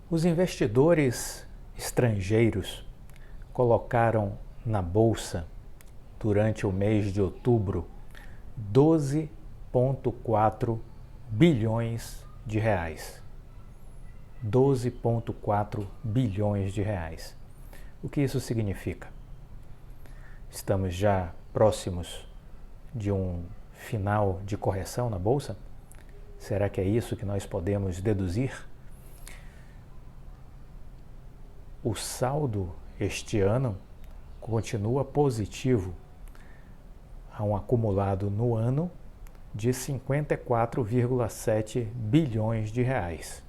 Os investidores estrangeiros colocaram na bolsa, durante o mês de outubro, 12,4 bilhões de reais. 12,4 bilhões de reais. O que isso significa? Estamos já próximos de um final de correção na bolsa? Será que é isso que nós podemos deduzir? O saldo este ano continua positivo, há um acumulado no ano de 54,7 bilhões de reais.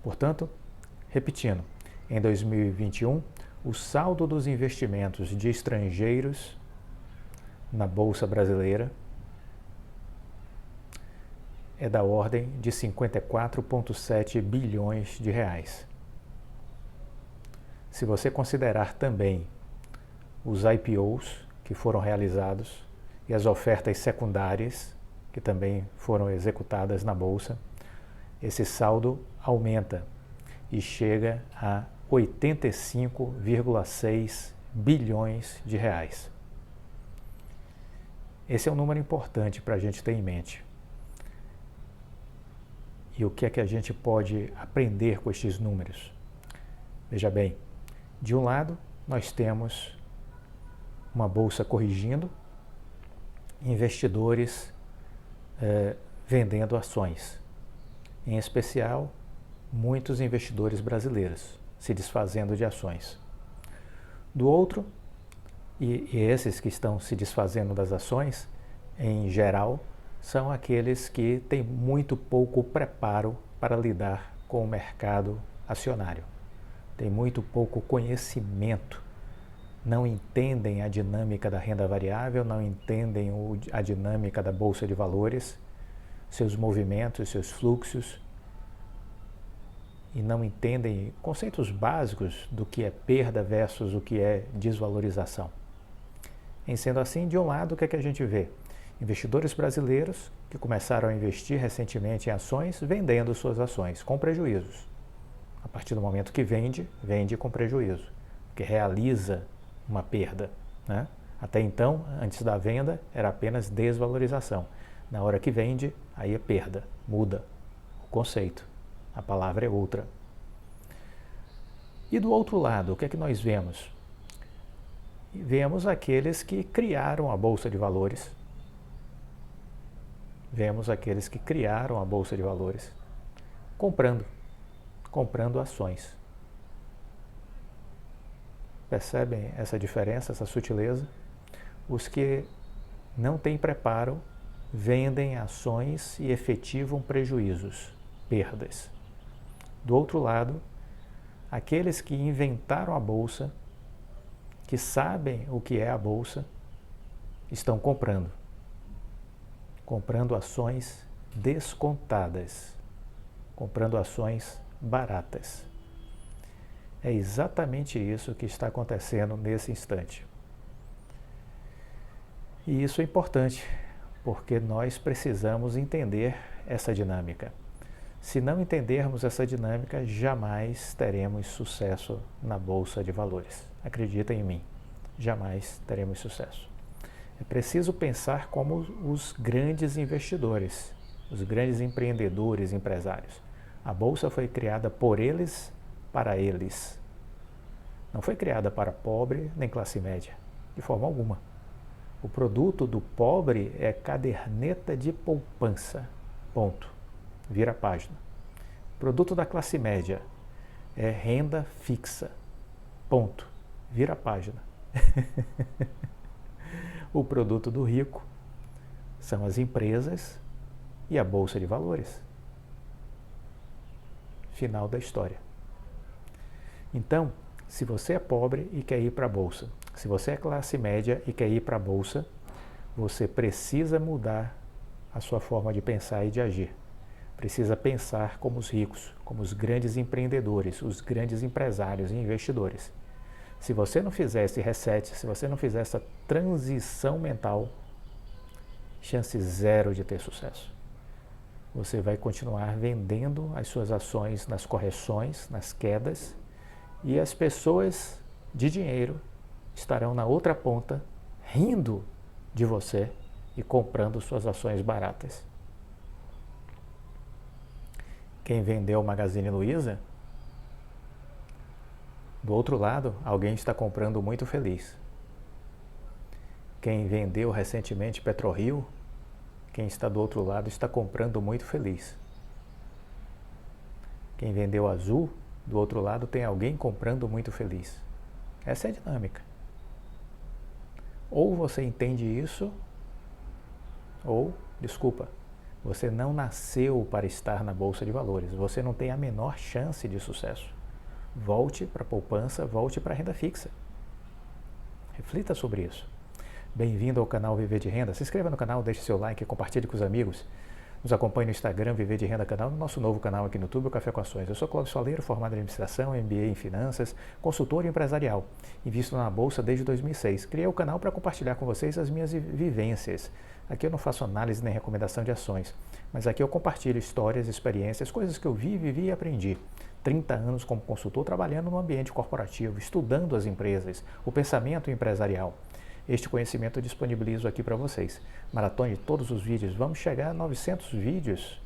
Portanto, repetindo, em 2021, o saldo dos investimentos de estrangeiros na Bolsa Brasileira é da ordem de 54,7 bilhões de reais. Se você considerar também os IPOs que foram realizados e as ofertas secundárias que também foram executadas na Bolsa, esse saldo aumenta e chega a 85,6 bilhões de reais. Esse é um número importante para a gente ter em mente. E o que é que a gente pode aprender com estes números? Veja bem, de um lado nós temos uma bolsa corrigindo, investidores vendendo ações, em especial muitos investidores brasileiros se desfazendo de ações. Do outro, e esses que estão se desfazendo das ações, em geral, são aqueles que têm muito pouco preparo para lidar com o mercado acionário. Têm muito pouco conhecimento, não entendem a dinâmica da renda variável, não entendem a dinâmica da bolsa de valores, seus movimentos, seus fluxos, e não entendem conceitos básicos do que é perda versus o que é desvalorização. Em sendo assim, de um lado, o que é que a gente vê? Investidores brasileiros que começaram a investir recentemente em ações, vendendo suas ações com prejuízos. A partir do momento que vende, vende com prejuízo, porque realiza uma perda, né? Até então, antes da venda, era apenas desvalorização. Na hora que vende, aí é perda, muda o conceito, a palavra é outra. E do outro lado, o que é que nós vemos? Vemos aqueles que criaram a Bolsa de Valores. Vemos aqueles que criaram a Bolsa de Valores comprando ações. Percebem essa diferença, essa sutileza? Os que não têm preparo vendem ações e efetivam prejuízos, perdas. Do outro lado, aqueles que inventaram a Bolsa, que sabem o que é a Bolsa, estão comprando ações descontadas, comprando ações baratas. É exatamente isso que está acontecendo nesse instante. E isso é importante, porque nós precisamos entender essa dinâmica. Se não entendermos essa dinâmica, jamais teremos sucesso na Bolsa de Valores. Acreditem em mim, jamais teremos sucesso. É preciso pensar como os grandes investidores, os grandes empreendedores, empresários. A Bolsa foi criada por eles, para eles. Não foi criada para pobre nem classe média, de forma alguma. O produto do pobre é caderneta de poupança. Ponto. Vira a página. O produto da classe média é renda fixa. Ponto. Vira a página. O produto do rico são as empresas e a Bolsa de Valores. Final da história. Então, se você é pobre e quer ir para a Bolsa, se você é classe média e quer ir para a Bolsa, você precisa mudar a sua forma de pensar e de agir. Precisa pensar como os ricos, como os grandes empreendedores, os grandes empresários e investidores. Se você não fizer esse reset, se você não fizer essa transição mental, chance zero de ter sucesso. você vai continuar vendendo as suas ações nas correções, nas quedas, e as pessoas de dinheiro estarão na outra ponta rindo de você e comprando suas ações baratas. Quem vendeu o Magazine Luiza, do outro lado, alguém está comprando muito feliz. Quem vendeu recentemente PetroRio, quem está do outro lado está comprando muito feliz. Quem vendeu Azul, do outro lado tem alguém comprando muito feliz. Essa é a dinâmica. Ou você entende isso, ou, desculpa, você não nasceu para estar na Bolsa de Valores. Você não tem a menor chance de sucesso. Volte para a poupança, volte para a renda fixa. Reflita sobre isso. Bem-vindo ao canal Viver de Renda. Se inscreva no canal, deixe seu like, compartilhe com os amigos. Nos acompanhe no Instagram, Viver de Renda Canal, no nosso novo canal aqui no YouTube, o Café com Ações. Eu sou Cláudio Soleiro, formado em Administração, MBA em Finanças, consultor empresarial. Invisto na Bolsa desde 2006. Criei o canal para compartilhar com vocês as minhas vivências. Aqui eu não faço análise nem recomendação de ações, mas aqui eu compartilho histórias, experiências, coisas que eu vivi e aprendi. 30 anos como consultor, trabalhando no ambiente corporativo, estudando as empresas, o pensamento empresarial. Este conhecimento eu disponibilizo aqui para vocês. Maratone todos os vídeos. Vamos chegar a 900 vídeos.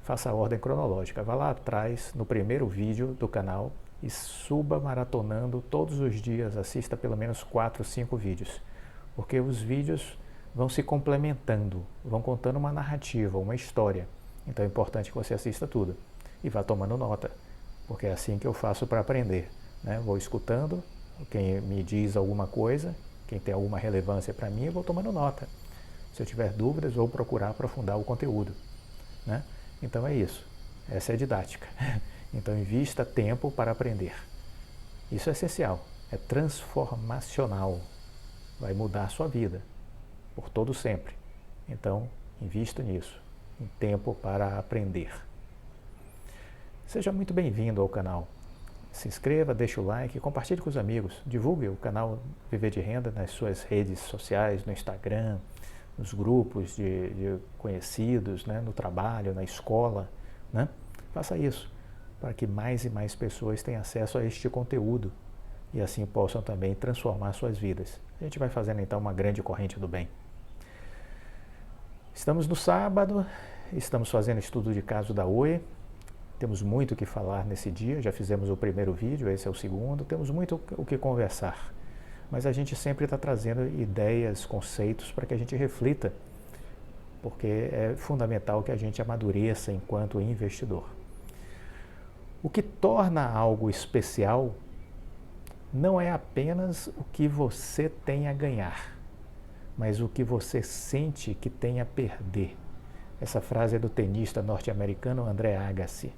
Faça a ordem cronológica. Vá lá atrás, no primeiro vídeo do canal e suba maratonando todos os dias. Assista pelo menos 4, 5 vídeos. Porque os vídeos vão se complementando, vão contando uma narrativa, uma história. Então é importante que você assista tudo. E vá tomando nota, porque é assim que eu faço para aprender, né? Vou escutando. Quem me diz alguma coisa, quem tem alguma relevância para mim, eu vou tomando nota. Se eu tiver dúvidas, vou procurar aprofundar o conteúdo, né? Então é isso. Essa é a didática. Então invista tempo para aprender. Isso é essencial. É transformacional. Vai mudar a sua vida, por todo sempre. Então, invista nisso. Em tempo para aprender. Seja muito bem-vindo ao canal. Se inscreva, deixe o like, compartilhe com os amigos, divulgue o canal Viver de Renda nas suas redes sociais, no Instagram, nos grupos de conhecidos, né, no trabalho, na escola, né? Faça isso para que mais e mais pessoas tenham acesso a este conteúdo e assim possam também transformar suas vidas. A gente vai fazendo então uma grande corrente do bem. Estamos no sábado, estamos fazendo estudo de caso da Oi. Temos muito o que falar nesse dia, já fizemos o primeiro vídeo, esse é o segundo, temos muito o que conversar. Mas a gente sempre está trazendo ideias, conceitos para que a gente reflita, porque é fundamental que a gente amadureça enquanto investidor. O que torna algo especial não é apenas o que você tem a ganhar, mas o que você sente que tem a perder. Essa frase é do tenista norte-americano André Agassi.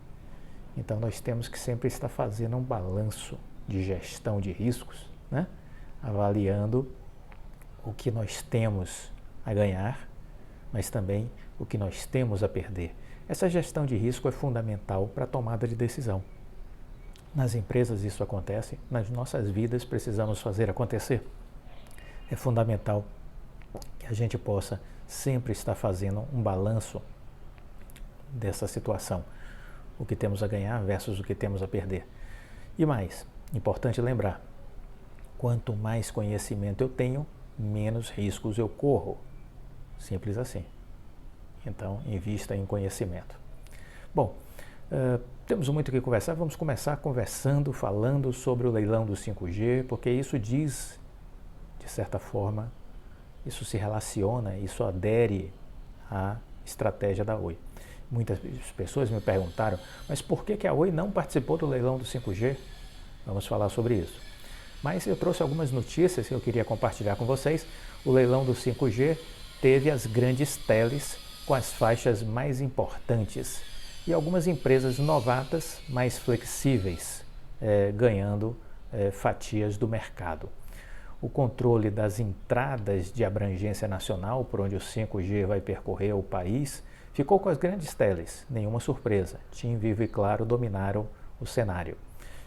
Então nós temos que sempre estar fazendo um balanço de gestão de riscos, né? Avaliando o que nós temos a ganhar, mas também o que nós temos a perder. Essa gestão de risco é fundamental para a tomada de decisão. Nas empresas isso acontece, nas nossas vidas precisamos fazer acontecer. É fundamental que a gente possa sempre estar fazendo um balanço dessa situação. O que temos a ganhar versus o que temos a perder. E mais, importante lembrar, quanto mais conhecimento eu tenho, menos riscos eu corro. Simples assim. Então, invista em conhecimento. Bom, temos muito o que conversar. Vamos começar conversando, falando sobre o leilão do 5G, porque isso diz, de certa forma, isso se relaciona, isso adere à estratégia da Oi. Muitas pessoas me perguntaram, mas por que a Oi não participou do leilão do 5G? Vamos falar sobre isso. Mas eu trouxe algumas notícias que eu queria compartilhar com vocês. O leilão do 5G teve as grandes teles com as faixas mais importantes e algumas empresas novatas mais flexíveis, ganhando fatias do mercado. O controle das entradas de abrangência nacional, por onde o 5G vai percorrer o país, ficou com as grandes teles, nenhuma surpresa. TIM, Vivo e Claro dominaram o cenário.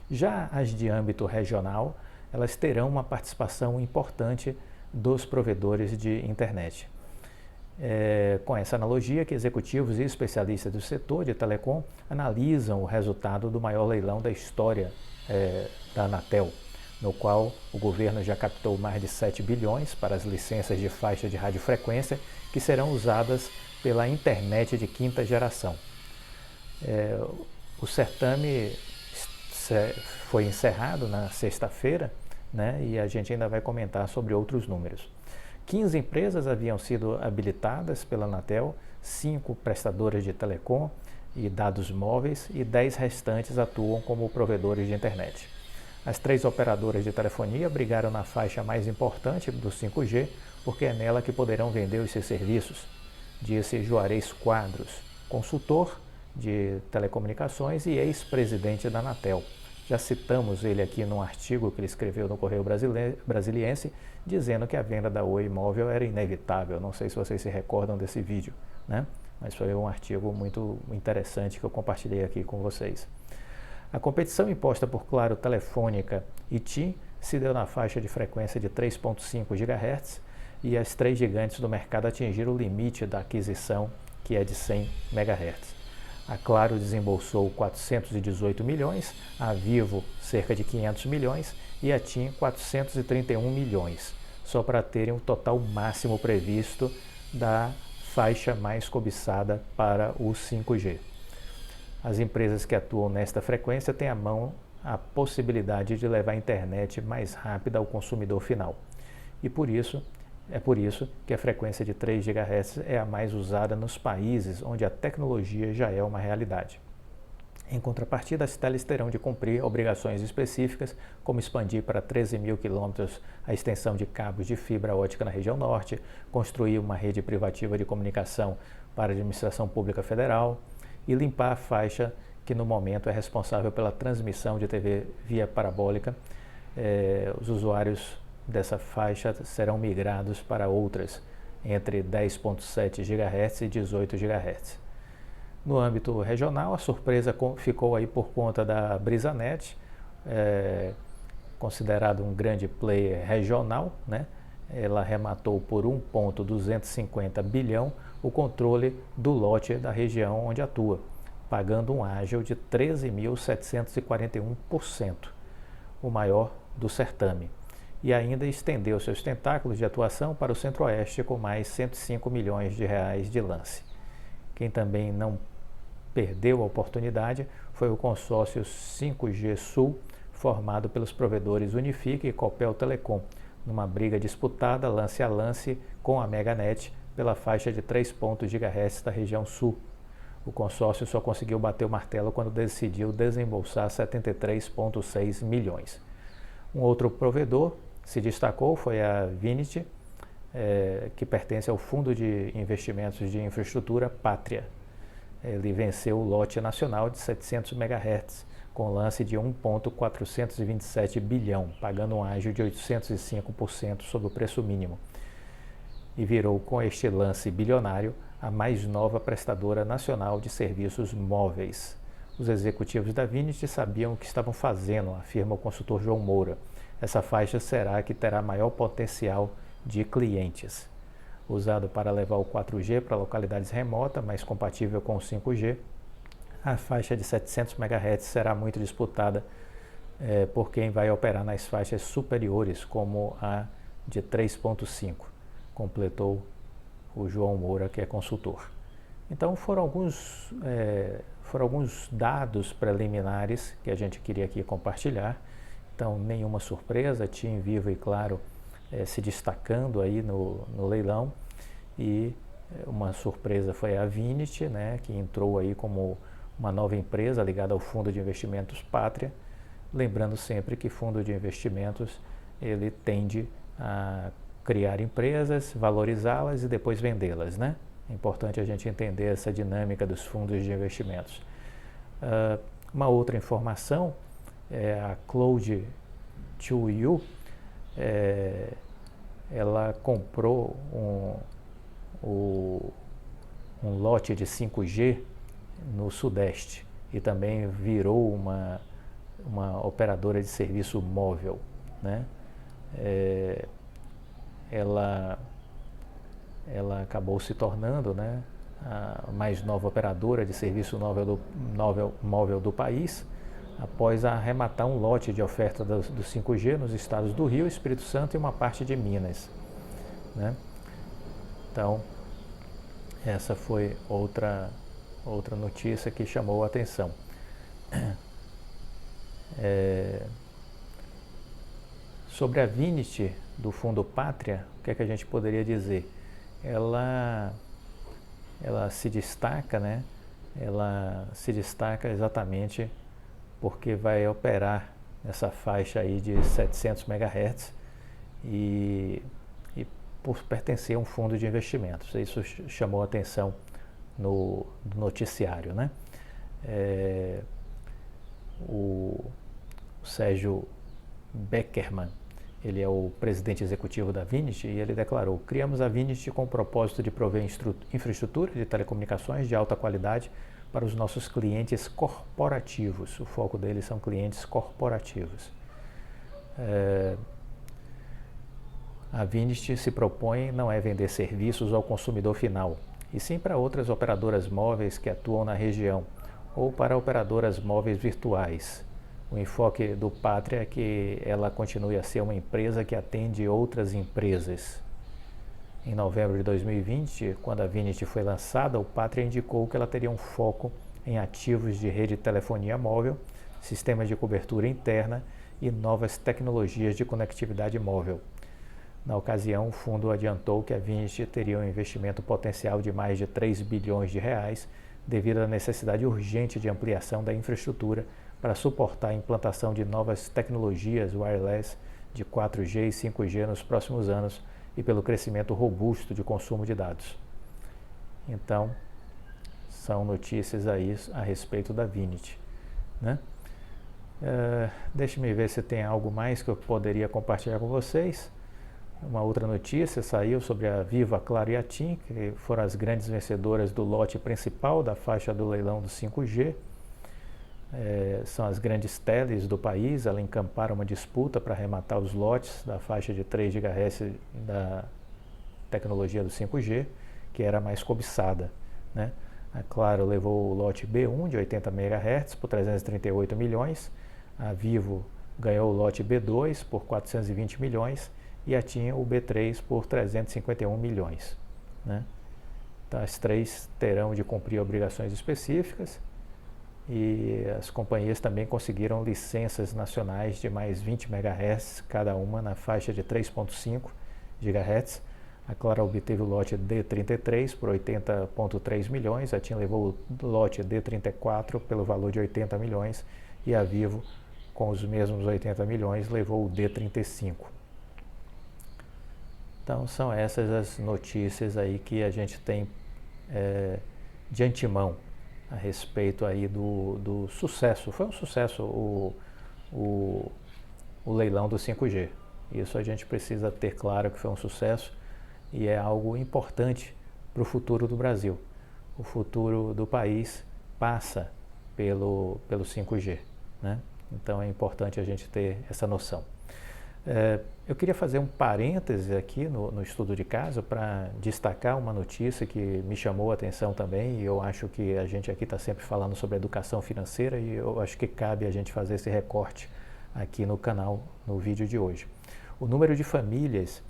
Já as de âmbito regional, elas terão uma participação importante dos provedores de internet. com essa analogia que executivos e especialistas do setor de telecom analisam o resultado do maior leilão da história da Anatel, no qual o governo já captou mais de 7 bilhões para as licenças de faixa de radiofrequência que serão usadas pela internet de quinta geração. O certame foi encerrado na sexta-feira, né, e a gente ainda vai comentar sobre outros números. 15 empresas haviam sido habilitadas pela Anatel, 5 prestadoras de telecom e dados móveis e 10 restantes atuam como provedores de internet. As 3 operadoras de telefonia brigaram na faixa mais importante do 5G, porque é nela que poderão vender os seus serviços, disse Juarez Quadros, consultor de telecomunicações e ex-presidente da Anatel. Já citamos ele aqui num artigo que ele escreveu no Correio Brasiliense, dizendo que a venda da Oi Móvel era inevitável. Não sei se vocês se recordam desse vídeo, né? Mas foi um artigo muito interessante que eu compartilhei aqui com vocês. A competição imposta por Claro, Telefônica e TIM se deu na faixa de frequência de 3,5 GHz e as 3 gigantes do mercado atingiram o limite da aquisição, que é de 100 MHz. A Claro desembolsou 418 milhões, a Vivo cerca de 500 milhões e a TIM 431 milhões, só para terem o total máximo previsto da faixa mais cobiçada para o 5G. As empresas que atuam nesta frequência têm à mão a possibilidade de levar a internet mais rápida ao consumidor final. E por isso que a frequência de 3 GHz é a mais usada nos países onde a tecnologia já é uma realidade. Em contrapartida, as teles terão de cumprir obrigações específicas, como expandir para 13 mil quilômetros a extensão de cabos de fibra ótica na região norte, construir uma rede privativa de comunicação para a administração pública federal e limpar a faixa que no momento é responsável pela transmissão de TV via parabólica. Os usuários dessa faixa serão migrados para outras entre 10,7 GHz e 18 GHz. No âmbito regional, a surpresa ficou aí por conta da Brisanet, considerado um grande player regional, né? Ela arrematou por 1,250 bilhão o controle do lote da região onde atua, pagando um ágio de 13.741%, o maior do certame. E ainda estendeu seus tentáculos de atuação para o Centro-Oeste com mais 105 milhões de reais de lance. Quem também não perdeu a oportunidade foi o consórcio 5G Sul, formado pelos provedores Unifique e Copel Telecom, numa briga disputada lance a lance com a Meganet pela faixa de 3 GHz da região sul. O consórcio só conseguiu bater o martelo quando decidiu desembolsar 73,6 milhões. Um outro provedor se destacou foi a Vinity, que pertence ao Fundo de Investimentos de Infraestrutura Pátria. Ele venceu o lote nacional de 700 MHz, com lance de 1,427 bilhão, pagando um ágio de 805% sobre o preço mínimo. E virou, com este lance bilionário, a mais nova prestadora nacional de serviços móveis. Os executivos da Vinity sabiam o que estavam fazendo, afirma o consultor João Moura. Essa faixa será a que terá maior potencial de clientes. Usado para levar o 4G para localidades remotas, mas compatível com o 5G, a faixa de 700 MHz será muito disputada por quem vai operar nas faixas superiores, como a de 3.5, completou o João Moura, que é consultor. Então foram alguns dados preliminares que a gente queria aqui compartilhar. Então, nenhuma surpresa, TIM, Vivo e Claro se destacando aí no leilão. E uma surpresa foi a Vinity, né, que entrou aí como uma nova empresa ligada ao Fundo de Investimentos Pátria. Lembrando sempre que fundo de investimentos, ele tende a criar empresas, valorizá-las e depois vendê-las, né? É importante a gente entender essa dinâmica dos fundos de investimentos. Uma outra informação é a Cloud2U, ela comprou um lote de 5G no Sudeste e também virou uma operadora de serviço móvel, né? Ela ela acabou se tornando, né, a mais nova operadora de serviço móvel do país, após arrematar um lote de oferta do 5G nos estados do Rio, Espírito Santo e uma parte de Minas, né? Então, essa foi outra notícia que chamou a atenção. Sobre a Vinit do Fundo Pátria, o que é que a gente poderia dizer? Ela se destaca, né? Ela se destaca exatamente porque vai operar nessa faixa aí de 700 MHz e por pertencer a um fundo de investimentos. Isso chamou a atenção no noticiário, né? O Sérgio Beckerman, ele é o presidente executivo da Vinit, e ele declarou: criamos a Vinit com o propósito de prover infraestrutura de telecomunicações de alta qualidade para os nossos clientes corporativos. O foco deles são clientes corporativos. A Vinit se propõe não é vender serviços ao consumidor final, e sim para outras operadoras móveis que atuam na região, ou para operadoras móveis virtuais. O enfoque do Pátria é que ela continue a ser uma empresa que atende outras empresas. Em novembro de 2020, quando a Vinit foi lançada, o Pátria indicou que ela teria um foco em ativos de rede de telefonia móvel, sistemas de cobertura interna e novas tecnologias de conectividade móvel. Na ocasião, o fundo adiantou que a Vinit teria um investimento potencial de mais de 3 bilhões de reais, devido à necessidade urgente de ampliação da infraestrutura para suportar a implantação de novas tecnologias wireless de 4G e 5G nos próximos anos e pelo crescimento robusto de consumo de dados. Então, são notícias aí a respeito da Vinit, né? Deixe-me ver se tem algo mais que eu poderia compartilhar com vocês. Uma outra notícia saiu sobre a Vivo, a Claro e a TIM, que foram as grandes vencedoras do lote principal da faixa do leilão do 5G. São as grandes teles do país, elas encamparam uma disputa para arrematar os lotes da faixa de 3 GHz da tecnologia do 5G, que era a mais cobiçada, né? A Claro levou o lote B1 de 80 MHz por 338 milhões, a Vivo ganhou o lote B2 por 420 milhões e a TIM o B3 por 351 milhões, né? Então, as três terão de cumprir obrigações específicas, e as companhias também conseguiram licenças nacionais de mais 20 MHz, cada uma na faixa de 3,5 GHz. A Claro obteve o lote D33 por 80,3 milhões, a TIM levou o lote D34 pelo valor de 80 milhões e a Vivo, com os mesmos 80 milhões, levou o D35. Então, são essas as notícias aí que a gente tem de antemão a respeito aí do sucesso. Foi um sucesso o leilão do 5G. Isso a gente precisa ter claro que foi um sucesso e é algo importante para o futuro do Brasil. O futuro do país passa pelo 5G, né? Então é importante a gente ter essa noção. Eu queria fazer um parêntese aqui no estudo de caso para destacar uma notícia que me chamou a atenção também, e eu acho que a gente aqui está sempre falando sobre educação financeira e eu acho que cabe a gente fazer esse recorte aqui no canal, no vídeo de hoje. O número de famílias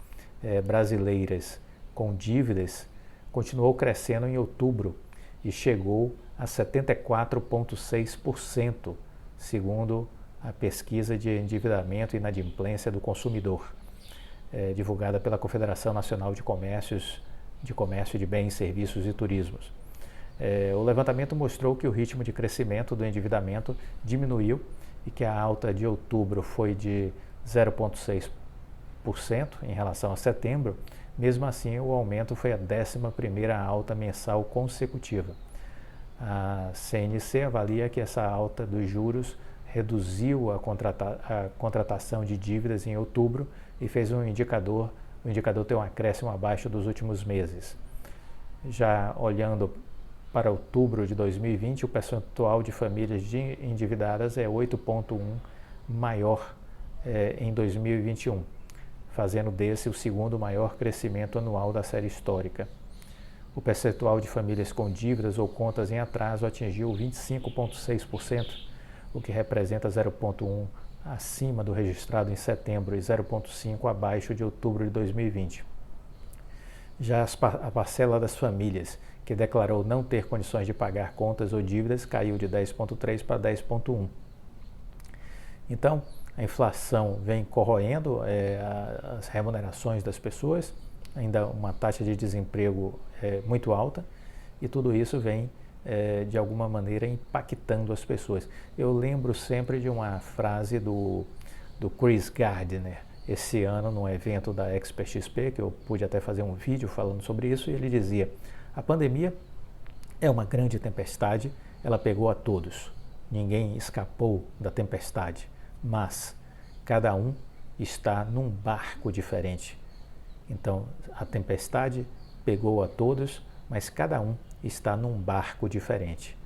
brasileiras com dívidas continuou crescendo em outubro e chegou a 74,6%, segundo a pesquisa de endividamento e inadimplência do consumidor, divulgada pela Confederação Nacional de Comércio de Bens, Serviços e Turismos. O levantamento mostrou que o ritmo de crescimento do endividamento diminuiu e que a alta de outubro foi de 0,6% em relação a setembro. Mesmo assim, o aumento foi a 11ª alta mensal consecutiva. A CNC avalia que essa alta dos juros reduziu a contratação de dívidas em outubro e fez o indicador ter um acréscimo abaixo dos últimos meses. Já olhando para outubro de 2020, o percentual de famílias endividadas é 8,1 maior em 2021, fazendo desse o segundo maior crescimento anual da série histórica. O percentual de famílias com dívidas ou contas em atraso atingiu 25,6%, o que representa 0,1% acima do registrado em setembro e 0,5% abaixo de outubro de 2020. Já a parcela das famílias que declarou não ter condições de pagar contas ou dívidas caiu de 10,3% para 10,1%. Então, a inflação vem corroendo as remunerações das pessoas, ainda uma taxa de desemprego muito alta, e tudo isso vem, de alguma maneira, impactando as pessoas. Eu lembro sempre de uma frase do Chris Gardner, esse ano, num evento da Expert XP, que eu pude até fazer um vídeo falando sobre isso, e ele dizia: a pandemia é uma grande tempestade, ela pegou a todos, ninguém escapou da tempestade, mas cada um está num barco diferente. Então, a tempestade pegou a todos, mas cada um está num barco diferente.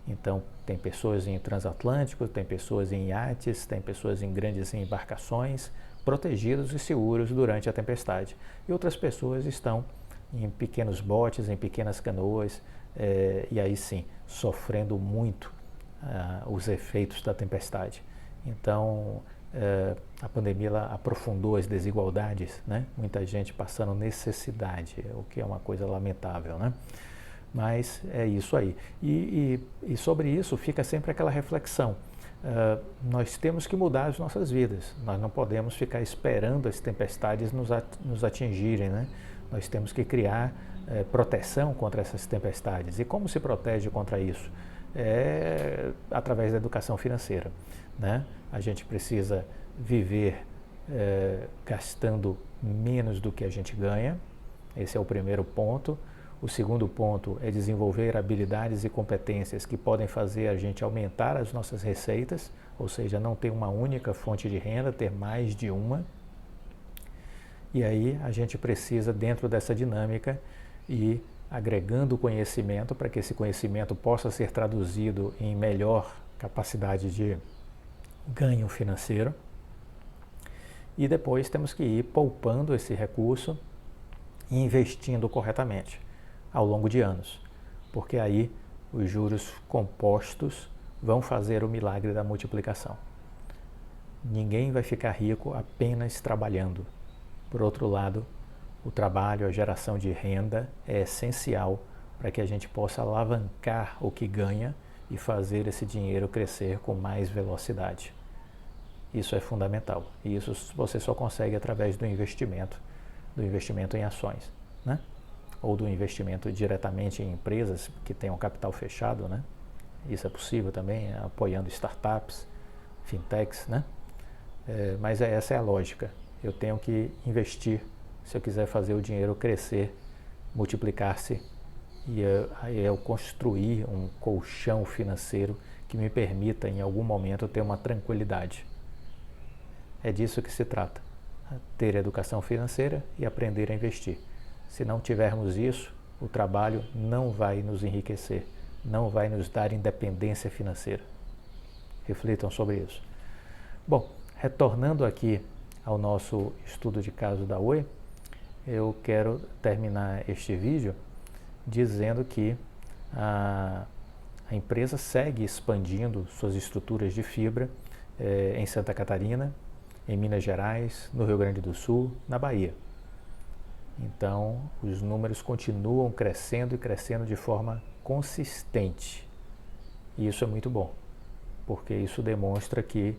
Então, tem pessoas em transatlântico, tem pessoas em iates, tem pessoas em grandes embarcações, protegidos e seguros durante a tempestade. E outras pessoas estão em pequenos botes, em pequenas canoas, e aí sim, sofrendo muito os efeitos da tempestade. Então, a pandemia ela aprofundou as desigualdades, né? Muita gente passando necessidade, o que é uma coisa lamentável, né? Mas é isso aí. E sobre isso fica sempre aquela reflexão. Nós temos que mudar as nossas vidas. Nós não podemos ficar esperando as tempestades nos atingirem, né? Nós temos que criar proteção contra essas tempestades. E como se protege contra isso? Através da educação financeira, né? A gente precisa viver gastando menos do que a gente ganha. Esse é o primeiro ponto. O segundo ponto é desenvolver habilidades e competências que podem fazer a gente aumentar as nossas receitas, ou seja, não ter uma única fonte de renda, ter mais de uma. E aí a gente precisa, dentro dessa dinâmica, ir agregando conhecimento para que esse conhecimento possa ser traduzido em melhor capacidade de ganho financeiro. E depois temos que ir poupando esse recurso e investindo corretamente ao longo de anos, porque aí os juros compostos vão fazer o milagre da multiplicação. Ninguém vai ficar rico apenas trabalhando. Por outro lado, o trabalho, a geração de renda é essencial para que a gente possa alavancar o que ganha e fazer esse dinheiro crescer com mais velocidade. Isso é fundamental e isso você só consegue através do investimento em ações, né? Ou do investimento diretamente em empresas que tenham capital fechado, né? Isso é possível também, apoiando startups, fintechs, né? Mas essa é a lógica. Eu tenho que investir se eu quiser fazer o dinheiro crescer, multiplicar-se e eu construir um colchão financeiro que me permita em algum momento ter uma tranquilidade. É disso que se trata, ter educação financeira e aprender a investir. Se não tivermos isso, o trabalho não vai nos enriquecer, não vai nos dar independência financeira. Reflitam sobre isso. Bom, retornando aqui ao nosso estudo de caso da Oi, eu quero terminar este vídeo dizendo que a empresa segue expandindo suas estruturas de fibra em Santa Catarina, em Minas Gerais, no Rio Grande do Sul, na Bahia. Então, os números continuam crescendo e crescendo de forma consistente. E isso é muito bom, porque isso demonstra que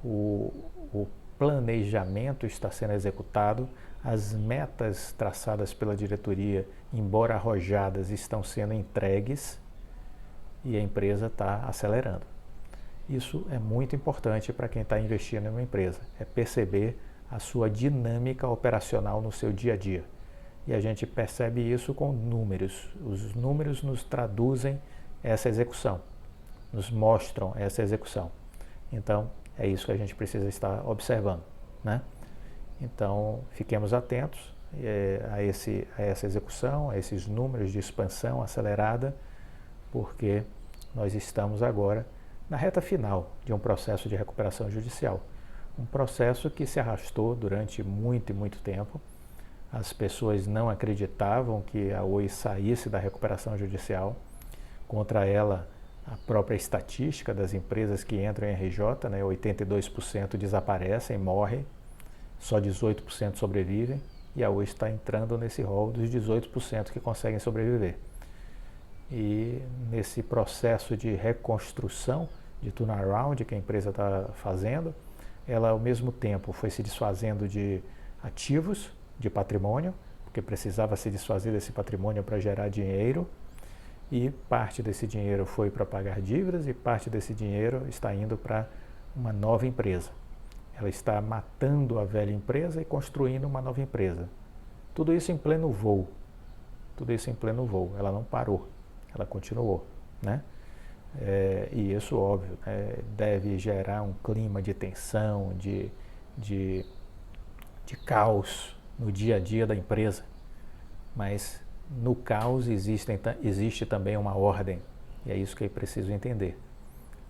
o planejamento está sendo executado, as metas traçadas pela diretoria, embora arrojadas, estão sendo entregues e a empresa está acelerando. Isso é muito importante para quem está investindo em uma empresa, é perceber a sua dinâmica operacional no seu dia a dia. E a gente percebe isso com números. Os números nos traduzem essa execução, nos mostram essa execução. Então, é isso que a gente precisa estar observando, né? Então, fiquemos atentos a essa execução, a esses números de expansão acelerada, porque nós estamos agora na reta final de um processo de recuperação judicial. Um processo que se arrastou durante muito e muito tempo. As pessoas não acreditavam que a Oi saísse da recuperação judicial. Contra ela, a própria estatística das empresas que entram em RJ, né, 82% desaparecem, morrem, só 18% sobrevivem, e a Oi está entrando nesse rol dos 18% que conseguem sobreviver. E nesse processo de reconstrução, de turnaround que a empresa está fazendo, ela ao mesmo tempo foi se desfazendo de ativos, de patrimônio, porque precisava se desfazer desse patrimônio para gerar dinheiro, e parte desse dinheiro foi para pagar dívidas e parte desse dinheiro está indo para uma nova empresa. Ela está matando a velha empresa e construindo uma nova empresa. Tudo isso em pleno voo. Tudo isso em pleno voo. Ela não parou, ela continuou, né? E isso, óbvio, deve gerar um clima de tensão, de caos no dia a dia da empresa. Mas no caos existe também uma ordem, e é isso que é preciso entender,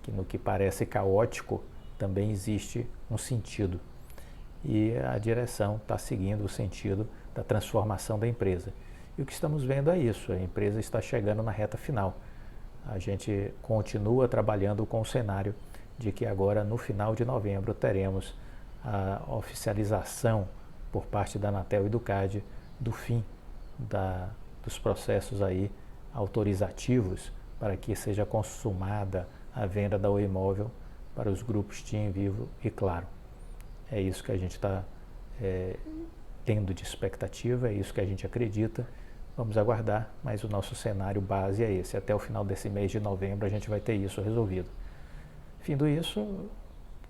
que no que parece caótico também existe um sentido, e a direção está seguindo o sentido da transformação da empresa. E o que estamos vendo é isso, a empresa está chegando na reta final. A gente continua trabalhando com o cenário de que agora no final de novembro teremos a oficialização por parte da Anatel e do CAD do fim dos processos aí autorizativos para que seja consumada a venda da Oi Móvel para os grupos TIM, Vivo e Claro. É isso que a gente está tendo de expectativa, é isso que a gente acredita. Vamos aguardar, mas o nosso cenário base é esse. Até o final desse mês de novembro a gente vai ter isso resolvido. Findo isso,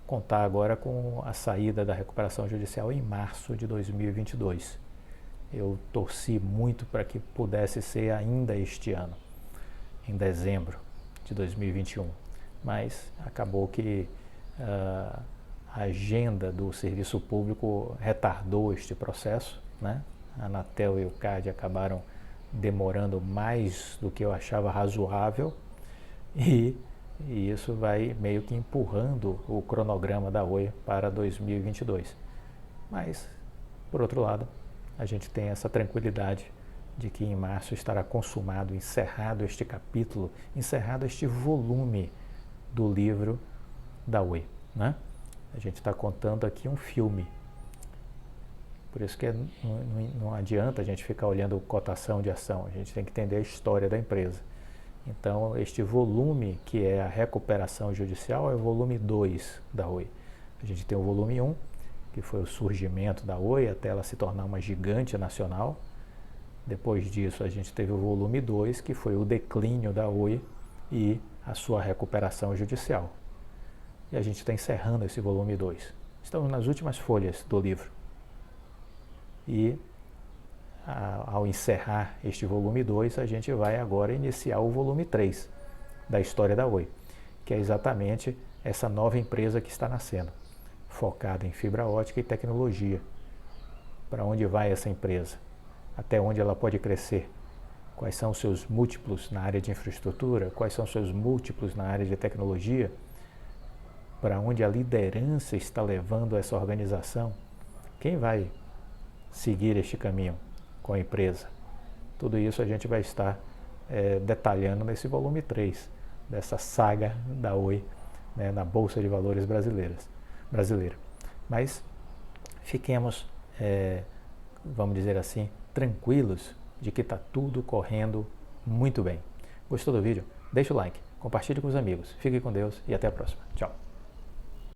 contar agora com a saída da recuperação judicial em março de 2022. Eu torci muito para que pudesse ser ainda este ano, em dezembro de 2021, mas acabou que a agenda do serviço público retardou este processo, né? A Anatel e o CAD acabaram demorando mais do que eu achava razoável, e isso vai meio que empurrando o cronograma da Oi para 2022. Mas, por outro lado, a gente tem essa tranquilidade de que em março estará consumado, encerrado este capítulo, encerrado este volume do livro da Oi, né? A gente está contando aqui um filme. Por isso que não adianta a gente ficar olhando cotação de ação, a gente tem que entender a história da empresa. Então, este volume, que é a recuperação judicial, é o volume 2 da Oi. A gente tem o volume 1, que foi o surgimento da Oi até ela se tornar uma gigante nacional. Depois disso, a gente teve o volume 2, que foi o declínio da Oi e a sua recuperação judicial. E a gente está encerrando esse volume 2. Estamos nas últimas folhas do livro. E ao encerrar este volume 2, a gente vai agora iniciar o volume 3 da história da Oi, que é exatamente essa nova empresa que está nascendo, focada em fibra ótica e tecnologia. Para onde vai essa empresa? Até onde ela pode crescer? Quais são os seus múltiplos na área de infraestrutura? Quais são os seus múltiplos na área de tecnologia? Para onde a liderança está levando essa organização? Quem vai seguir este caminho com a empresa? Tudo isso a gente vai estar detalhando nesse volume 3 dessa saga da Oi, né, na Bolsa de Valores brasileira. Mas fiquemos, vamos dizer assim, tranquilos de que está tudo correndo muito bem. Gostou do vídeo? Deixa o like, compartilhe com os amigos. Fique com Deus e até a próxima. Tchau.